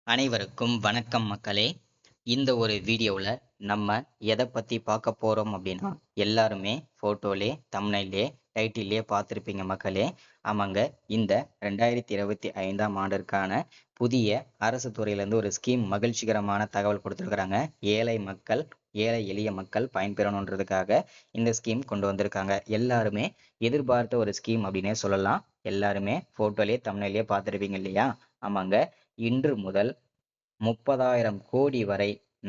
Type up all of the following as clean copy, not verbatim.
அனைவருக்கும் வணக்கம் மக்களே. இந்த ஒரு வீடியோவில் நம்ம எதை பற்றி பார்க்க போகிறோம் அப்படின்னா, எல்லாருமே ஃபோட்டோலே தம்ப்நெயிலே டைட்டிலே பார்த்துருப்பீங்க மக்களே. ஆமாங்க, இந்த 2025ஆம் ஆண்டிற்கான புதிய அரசு துறையிலேருந்து ஒரு ஸ்கீம் மகிழ்ச்சிகரமான தகவல் கொடுத்துருக்குறாங்க. ஏழை எளிய மக்கள் பயன்பெறணுன்றதுக்காக இந்த ஸ்கீம் கொண்டு வந்திருக்காங்க. எல்லாருமே எதிர்பார்த்த ஒரு ஸ்கீம் அப்படின்னே சொல்லலாம். எல்லாருமே ஃபோட்டோலே தம்ப்நெயிலே பார்த்துருப்பீங்க இல்லையா? ஆமாங்க, இன்று முதல் 30,000 கோடி வரை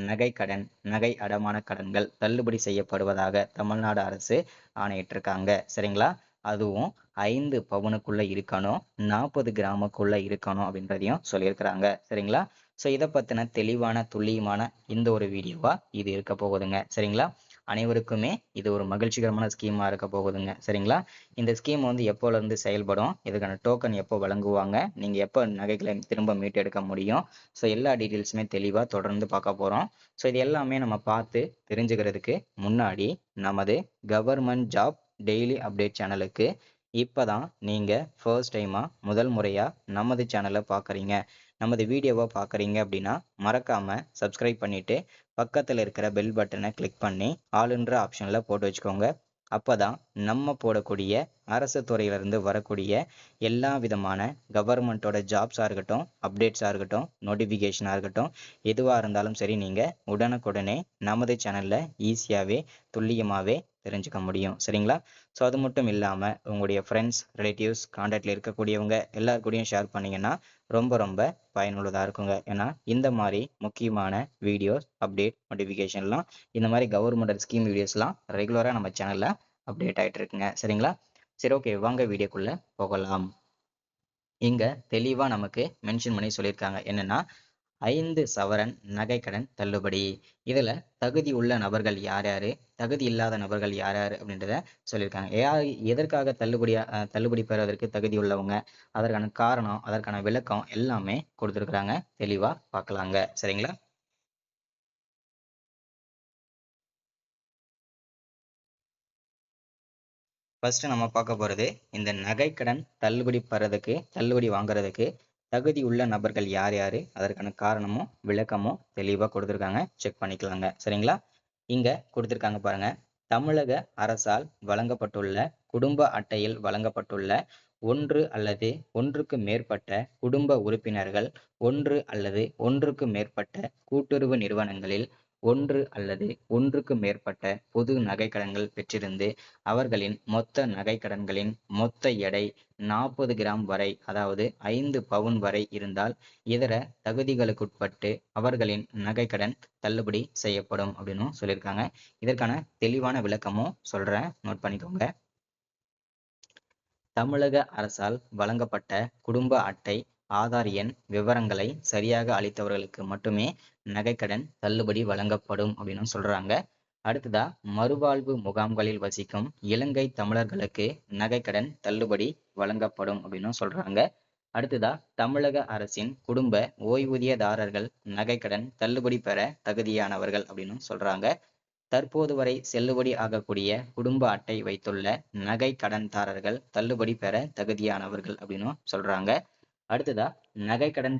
நகைக்கடன், நகை அடமான கடன்கள் தள்ளுபடி செய்யப்படுவதாக தமிழ்நாடு அரசு ஆணையிட்டிருக்காங்க. சரிங்களா? அதுவும் 5 பவுனுக்குள்ள இருக்கணும், 40 கிராமுக்குள்ள இருக்கணும் அப்படின்றதையும் சொல்லியிருக்கிறாங்க. சரிங்களா? ஸோ இதை பற்றின தெளிவான துல்லியமான இந்த ஒரு வீடியோவா இது இருக்க போகுதுங்க. சரிங்களா? அனைவருக்குமே இது ஒரு மகிழ்ச்சிகரமான ஸ்கீமா இருக்க போகுதுங்க. சரிங்களா? இந்த ஸ்கீம் வந்து எப்போலேருந்து செயல்படும், இதுக்கான டோக்கன் எப்போ வழங்குவாங்க, நீங்க எப்போ நகைகளை திரும்ப மீட்டெடுக்க முடியும், ஸோ எல்லா டீட்டெயில்ஸுமே தெளிவாக தொடர்ந்து பார்க்க போகிறோம். ஸோ இது எல்லாமே நம்ம பார்த்து தெரிஞ்சுக்கிறதுக்கு முன்னாடி நமது கவர்மெண்ட் ஜாப் டெய்லி அப்டேட் சேனலுக்கு இப்போ தான் நீங்கள் ஃபர்ஸ்ட் டைமாக முதல் முறையாக நமது சேனலை பார்க்குறீங்க, நமது வீடியோவை பார்க்குறீங்க அப்படின்னா மறக்காமல் சப்ஸ்கிரைப் பண்ணிவிட்டு பக்கத்தில் இருக்கிற பெல் பட்டனை கிளிக் பண்ணி ஆளுன்ற ஆப்ஷனில் போட்டு வச்சுக்கோங்க. அப்போ தான் நம்ம போடக்கூடிய அரசு துறையிலிருந்து வரக்கூடிய எல்லா விதமான கவர்மெண்ட்டோட ஜாப்ஸாக இருக்கட்டும், அப்டேட்ஸாக இருக்கட்டும், நோட்டிஃபிகேஷனாக இருக்கட்டும், எதுவாக இருந்தாலும் சரி நீங்கள் உடனுக்குடனே நமது சேனலில் ஈஸியாகவே துல்லியமாகவே தெரிஞ்சுக்க முடியும். சரிங்களா? ஸோ அது மட்டும் இல்லாமல் உங்களுடைய ஃப்ரெண்ட்ஸ், ரிலேட்டிவ்ஸ், கான்டாக்டில் இருக்கக்கூடியவங்க எல்லார் கூடயும் ஷேர் பண்ணிங்கன்னா ரொம்ப ரொம்ப பயனுள்ளதாக இருக்குங்க. ஏன்னா இந்த மாதிரி முக்கியமான வீடியோஸ், அப்டேட், நோட்டிஃபிகேஷன்லாம் இந்த மாதிரி கவர்மெண்ட் ஸ்கீம் வீடியோஸ்லாம் ரெகுலராக நம்ம சேனலில் அப்டேட் ஆகிட்டு இருக்குங்க. சரிங்களா? சரி, ஓகே, வாங்க வீடியோக்குள்ளே போகலாம். இங்க தெளிவா நமக்கு மென்ஷன் பண்ணி சொல்லியிருக்காங்க. என்னன்னா 5 சவரன் நகைக்கடன் தள்ளுபடி. இதுல தகுதி உள்ள நபர்கள் யார் யாரு, தகுதி இல்லாத நபர்கள் யார் யாரு அப்படின்றத சொல்லியிருக்காங்க. எதற்காக தள்ளுபடி பெறுவதற்கு தகுதி உள்ளவங்க, அதற்கான காரணம், அதற்கான விளக்கம் எல்லாமே கொடுத்துருக்குறாங்க. தெளிவா பார்க்கலாங்க. சரிங்களா? ஃபர்ஸ்ட் நம்ம பார்க்க போறது இந்த நகைக்கடன் தள்ளுபடி வாங்குறதுக்கு தகுதி உள்ள நபர்கள் யார் யாரு, அதற்கான காரணமும் விளக்கமும் தெளிவா கொடுத்துருக்காங்க. செக் பண்ணிக்கலாங்க. சரிங்களா? இங்க கொடுத்துருக்காங்க பாருங்க. தமிழக அரசால் வழங்கப்பட்டுள்ள குடும்ப அட்டையில் வழங்கப்பட்டுள்ள ஒன்று அல்லது ஒன்றுக்கு மேற்பட்ட குடும்ப உறுப்பினர்கள், ஒன்று அல்லது ஒன்றுக்கு மேற்பட்ட கூட்டுறவு நிறுவனங்களில் ஒன்று அல்லது ஒன்றுக்கு மேற்பட்ட பொது நகைக்கடன்கள் பெற்றிருந்து அவர்களின் மொத்த நகைக்கடன்களின் மொத்த எடை 40 கிராம் வரை, அதாவது 5 பவுன் வரை இருந்தால் இதர தகுதிகளுக்குட்பட்டு அவர்களின் நகைக்கடன் தள்ளுபடி செய்யப்படும் அப்படின்னு சொல்லியிருக்காங்க. இதற்கான தெளிவான விளக்கமும் சொல்றேன், நோட் பண்ணிக்கோங்க. தமிழக அரசால் வழங்கப்பட்ட குடும்ப அட்டை, ஆதார் எண் விவரங்களை சரியாக அளித்தவர்களுக்கு மட்டுமே நகைக்கடன் தள்ளுபடி வழங்கப்படும் அப்படின்னு சொல்றாங்க. அடுத்ததா, மறுவாழ்வு முகாம்களில் வசிக்கும் இலங்கை தமிழர்களுக்கு நகைக்கடன் தள்ளுபடி வழங்கப்படும் அப்படின்னு சொல்றாங்க. அடுத்ததா, தமிழக அரசின் குடும்ப ஓய்வூதியதாரர்கள் நகைக்கடன் தள்ளுபடி பெற தகுதியானவர்கள் அப்படின்னு சொல்றாங்க. தற்போது வரை செல்லுபடி ஆகக்கூடிய குடும்ப அட்டை வைத்துள்ள நகை கடன்தாரர்கள் தள்ளுபடி பெற தகுதியானவர்கள் அப்படின்னு சொல்றாங்க. அடுத்ததா, நகை கடன்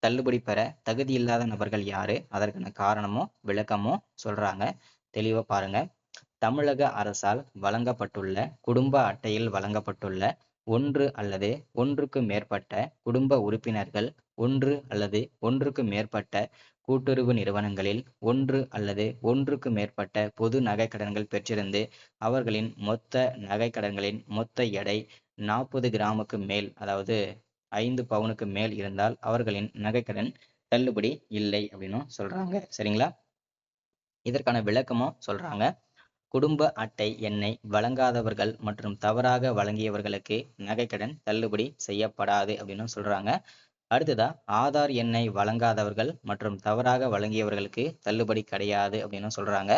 தள்ளுபடி பெற தகுதி இல்லாத நபர்கள் யாரு, அதற்கான காரணமும் விளக்கமும் சொல்றாங்க. தெளிவா பாருங்க. தமிழக அரசால் வழங்கப்பட்டுள்ள குடும்ப அட்டையில் வழங்கப்பட்டுள்ள ஒன்று அல்லது ஒன்றுக்கு மேற்பட்ட குடும்ப உறுப்பினர்கள், ஒன்று அல்லது ஒன்றுக்கு மேற்பட்ட கூட்டுறவு நிறுவனங்களில் ஒன்று அல்லது ஒன்றுக்கு மேற்பட்ட பொது நகைக்கடன்கள் பெற்றிருந்து அவர்களின் மொத்த நகைக்கடன்களின் மொத்த எடை 40 கிராமுக்கு மேல், அதாவது 5 பவுனுக்கு மேல் இருந்தால் அவர்களின் நகைக்கடன் தள்ளுபடி இல்லை அப்படின்னு சொல்றாங்க. சரிங்களா? இதற்கான விளக்கமும் சொல்றாங்க. குடும்ப அட்டை எண்ணை வழங்காதவர்கள் மற்றும் தவறாக வழங்கியவர்களுக்கு நகைக்கடன் தள்ளுபடி செய்யப்படாது அப்படின்னு சொல்றாங்க. அடுத்ததா, ஆதார் எண்ணை வழங்காதவர்கள் மற்றும் தவறாக வழங்கியவர்களுக்கு தள்ளுபடி கிடையாது அப்படின்னு சொல்றாங்க.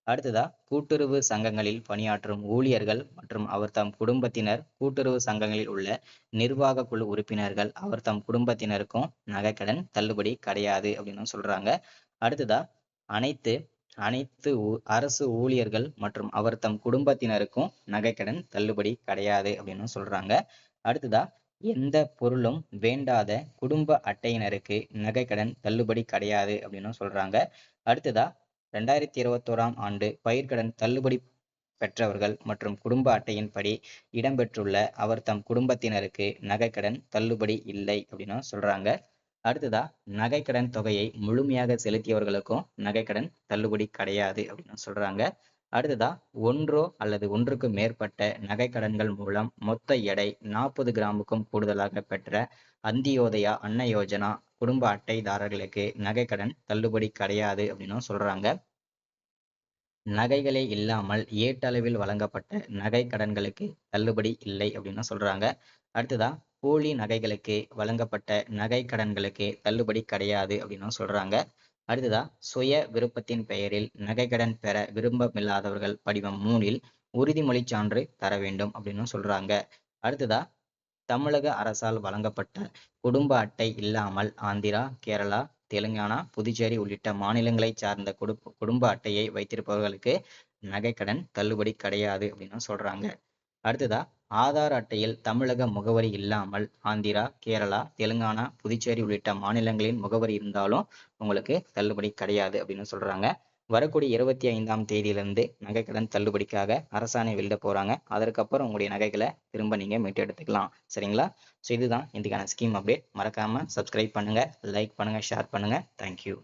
அடுத்ததா, கூட்டுறவு சங்கங்களில் பணியாற்றும் ஊழியர்கள் மற்றும் அவர் தம் குடும்பத்தினர், கூட்டுறவு சங்கங்களில் உள்ள நிர்வாக குழு உறுப்பினர்கள் அவர் தம் குடும்பத்தினருக்கும் நகைக்கடன் தள்ளுபடி கிடையாது அப்படின்னு சொல்றாங்க. அடுத்ததா, அனைத்து அனைத்து அரசு ஊழியர்கள் மற்றும் அவர் தம் குடும்பத்தினருக்கும் நகைக்கடன் தள்ளுபடி கிடையாது அப்படின்னு சொல்றாங்க. அடுத்ததா, எந்த பொருளும் வேண்டாத குடும்ப அட்டையினருக்கு நகைக்கடன் தள்ளுபடி கிடையாது அப்படின்னு சொல்றாங்க. அடுத்ததா 2021ஆம் ஆண்டு பயிர்க்கடன் தள்ளுபடி பெற்றவர்கள் மற்றும் குடும்ப அட்டையின்படி இடம்பெற்றுள்ள அவர் தம் குடும்பத்தினருக்கு நகைக்கடன் தள்ளுபடி இல்லை அப்படின்னு சொல்றாங்க. அடுத்ததா நகைக்கடன் தொகையை முழுமையாக செலுத்தியவர்களுக்கும் நகைக்கடன் தள்ளுபடி கிடையாது அப்படின்னு சொல்றாங்க. அடுத்ததா ஒன்றோ அல்லது ஒன்றுக்கு மேற்பட்ட நகைக்கடன்கள் மூலம் மொத்த எடை 40 கிராமுக்கும் கூடுதலாக பெற்ற அந்தியோதயா அன்ன யோஜனா குடும்ப அட்டைதாரர்களுக்கு நகைக்கடன் தள்ளுபடி கிடையாது அப்படின்னு சொல்றாங்க. நகைகளே இல்லாமல் ஏட்டளவில் வழங்கப்பட்ட நகை கடன்களுக்கு தள்ளுபடி இல்லை அப்படின்னு சொல்றாங்க. அடுத்ததா போலி நகைகளுக்கு வழங்கப்பட்ட நகை கடன்களுக்கு தள்ளுபடி கிடையாது அப்படின்னு சொல்றாங்க. அடுத்ததா சுய விருப்பத்தின் பெயரில் நகைக்கடன் பெற விருப்பமில்லாதவர்கள் படிவம் 3ல் உறுதிமொழிச் சான்று தர வேண்டும் அப்படின்னு சொல்றாங்க. அடுத்ததா தமிழக அரசால் வழங்கப்பட்ட குடும்ப அட்டை இல்லாமல் ஆந்திரா, கேரளா, தெலுங்கானா, புதுச்சேரி உள்ளிட்ட மாநிலங்களைச் சார்ந்த குடும்ப அட்டையை வைத்திருப்பவர்களுக்கு நகைக்கடன் தள்ளுபடி கிடையாது அப்படின்னு சொல்றாங்க. அடுத்ததா ஆதார் அட்டையில் தமிழக முகவரி இல்லாமல் ஆந்திரா, கேரளா, தெலுங்கானா, புதுச்சேரி உள்ளிட்ட மாநிலங்களின் முகவரி இருந்தாலும் உங்களுக்கு தள்ளுபடி கிடையாது அப்படின்னு சொல்றாங்க. வரக்கூடிய 25ஆம் தேதியிலிருந்து நகைக்கடன் தள்ளுபடிக்காக அரசாணை வெளியிட போறாங்க. அதற்கப்புறம் உங்களுடைய நகைகளை திரும்ப நீங்க மீட்டு எடுத்துக்கலாம். சரிங்களா? ஸோ இதுதான் இதுக்கான ஸ்கீம் அப்டேட். மறக்காம சப்ஸ்கிரைப் பண்ணுங்க, லைக் பண்ணுங்க, ஷேர் பண்ணுங்க. தேங்க்யூ.